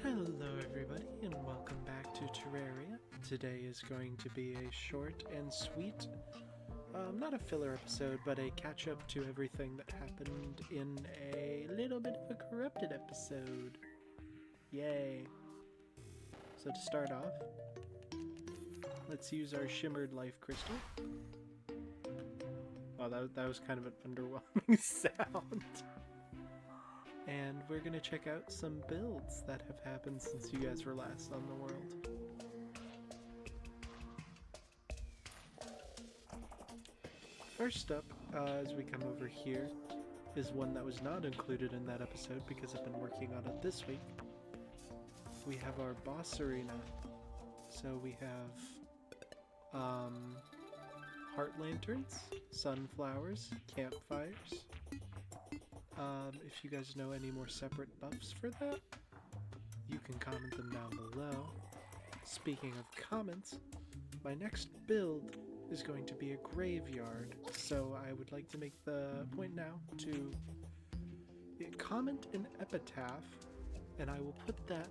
Hello everybody and welcome back to Terraria. Today is going to be a short and sweet, not a filler episode, but a catch-up to everything that happened in a little bit of a corrupted episode. Yay! So to start off, let's use our shimmered life crystal. Wow, that was kind of an underwhelming sound. And we're gonna check out some builds that have happened since you guys were last on the world. First up, as we come over here, is one that was not included in that episode because I've been working on it this week. We have our boss arena. So we have heart lanterns, sunflowers, campfires. If you guys know any more separate buffs for that, you can comment them down below. Speaking of comments, my next build is going to be a graveyard, so I would like to make the point now to comment an epitaph, and I will put that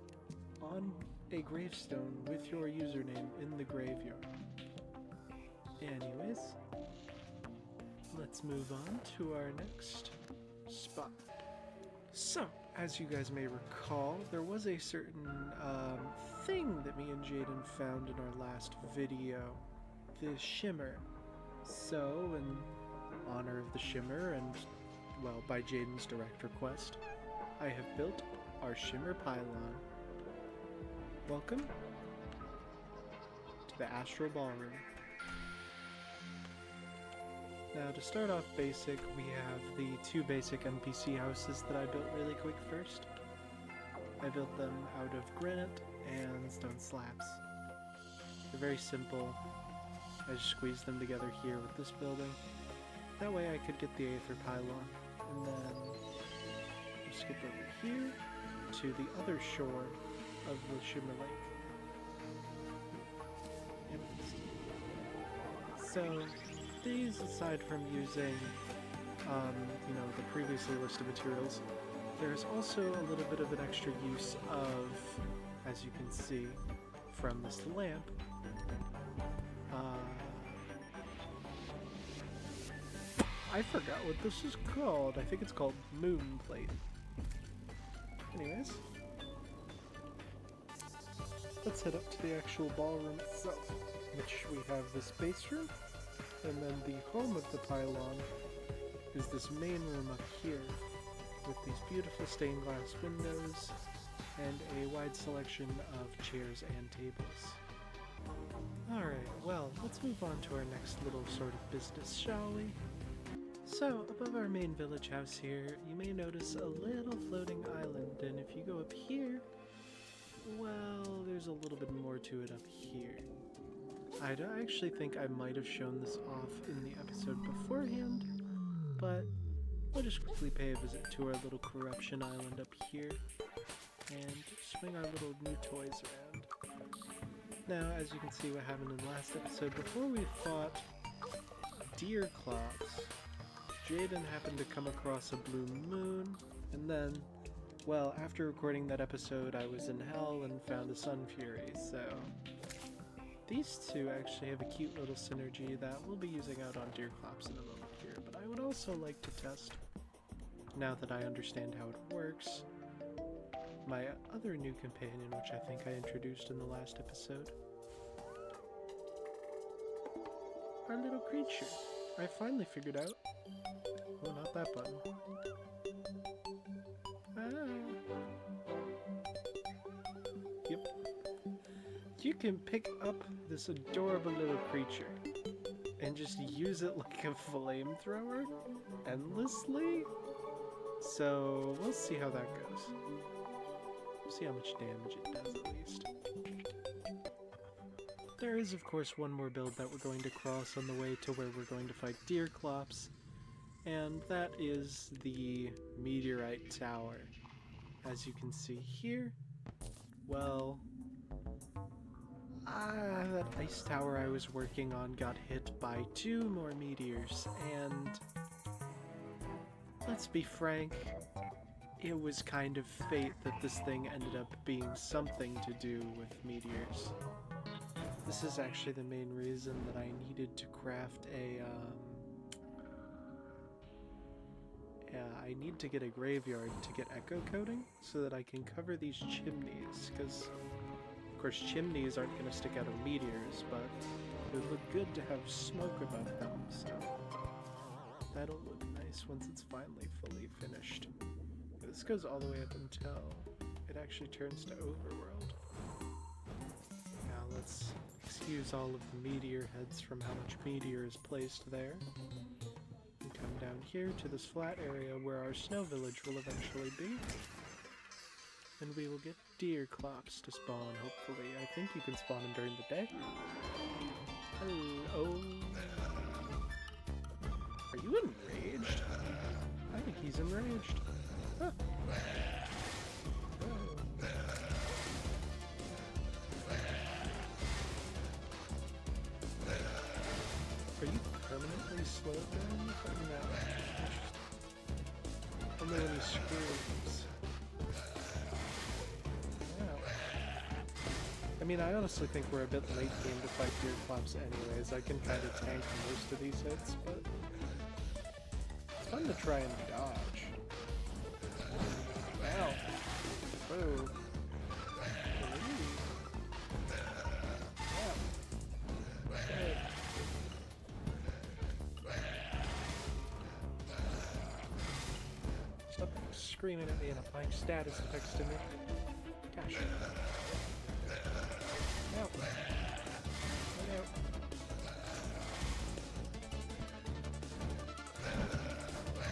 on a gravestone with your username in the graveyard. Anyways, let's move on to our next spot. So, as you guys may recall, there was a certain thing that me and Jaden found in our last video, the shimmer. So, in honor of the shimmer and, well, by Jaden's direct request, I have built our shimmer pylon. Welcome to the Astral Ballroom. Now, to start off basic, we have the two basic NPC houses that I built really quick first. I built them out of granite and stone slabs. They're very simple. I just squeezed them together here with this building. That way I could get the Aether Pylon. And then skip over here to the other shore of the Shimmer Lake. So, these, aside from using, the previously listed materials, there's also a little bit of an extra use of, as you can see from this lamp, I forgot what this is called. I think it's called moon plate. Anyways, let's head up to the actual ballroom itself, which we have this base room. And then the home of the pylon is this main room up here with these beautiful stained glass windows and a wide selection of chairs and tables. Alright, well, let's move on to our next little sort of business, shall we? So, above our main village house here, you may notice a little floating island, and if you go up here, well, there's a little bit more to it up here. I actually think I might have shown this off in the episode beforehand, but we'll just quickly pay a visit to our little corruption island up here and swing our little new toys around. Now, as you can see what happened in the last episode, before we fought deer claws, Jaden happened to come across a blue moon, and then, well, after recording that episode, I was in hell and found a sun fury, so these two actually have a cute little synergy that we'll be using out on Deerclops in a moment here, but I would also like to test, now that I understand how it works, my other new companion, which I think I introduced in the last episode. Our little creature. I finally figured out. Oh, not that button. Yep. You can pick up this adorable little creature and just use it like a flamethrower endlessly. So we'll see how that goes. See how much damage it does at least. There is of course one more build that we're going to cross on the way to where we're going to fight Deerclops, and that is the Meteorite Tower. As you can see here, well, that ice tower I was working on got hit by 2 more meteors, and let's be frank, it was kind of fate that this thing ended up being something to do with meteors. This is actually the main reason that I needed to craft I need to get a graveyard to get echo coating so that I can cover these chimneys, because of course chimneys aren't going to stick out of meteors, but it would look good to have smoke above them, so that'll look nice once it's finally fully finished. This goes all the way up until it actually turns to overworld. Now let's excuse all of the meteor heads from how much meteor is placed there. And come down here to this flat area where our snow village will eventually be. And we will get deer clops to spawn, hopefully. I think you can spawn them during the day. Hello. Are you enraged? I think he's enraged. Huh. Are you permanently slowed down? No. Only when he screams. Wow. I mean, I honestly think we're a bit late game to fight deer clops anyways. I can kind of tank most of these hits, but it's fun to try and dodge. Ow. Whoa. Stop screaming at me and applying status effects to me. Gosh. Ow. Ow.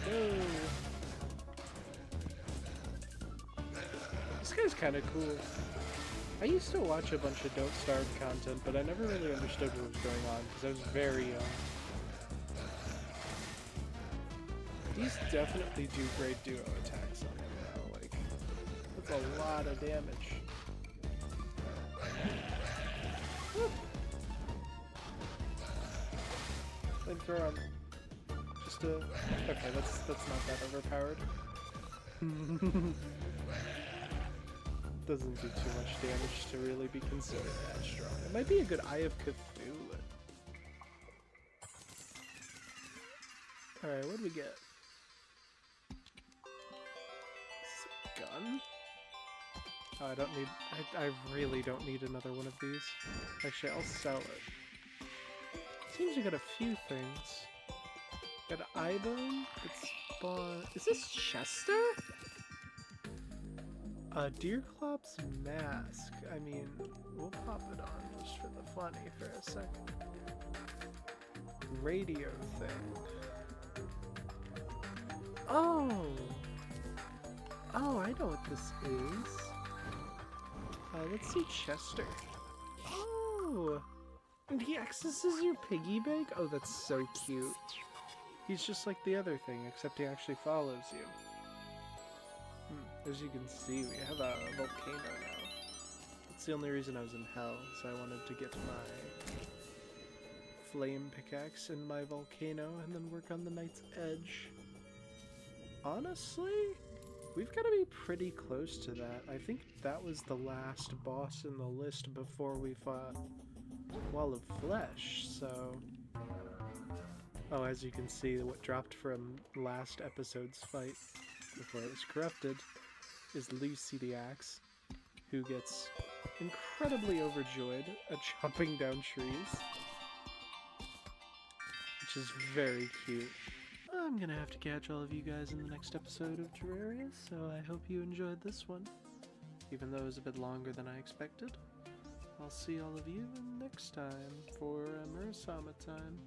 Whoa. This guy's kind of cool. I used to watch a bunch of Don't Starve content, but I never really understood what was going on because I was very young. These definitely do great duo attacks on him now, like, that's a lot of damage. Flamethrower on just a... Okay, that's not that overpowered. Doesn't do too much damage to really be considered that strong. It might be a good Eye of Cthulhu. Alright, what do we get? Gun? Oh, I don't need... I really don't need another one of these. Actually, I'll sell it. Seems we got a few things. Got an eye bone. It's spawn... Is this Chester? Deerclop's mask. I mean, we'll pop it on just for the funny for a second. Radio thing. Oh! Oh, I know what this is. Let's see Chester. Oh! And he accesses your piggy bank? Oh, that's so cute. He's just like the other thing, except he actually follows you. As you can see, we have a volcano now. That's the only reason I was in hell, so I wanted to get my flame pickaxe and my volcano and then work on the Night's Edge. Honestly, we've got to be pretty close to that. I think that was the last boss in the list before we fought Wall of Flesh, so... Oh, as you can see, what dropped from last episode's fight before it was corrupted is Lucy the Axe, who gets incredibly overjoyed at chopping down trees, which is very cute. I'm gonna have to catch all of you guys in the next episode of Terraria, so I hope you enjoyed this one, even though it was a bit longer than I expected. I'll see all of you next time for Murasama time.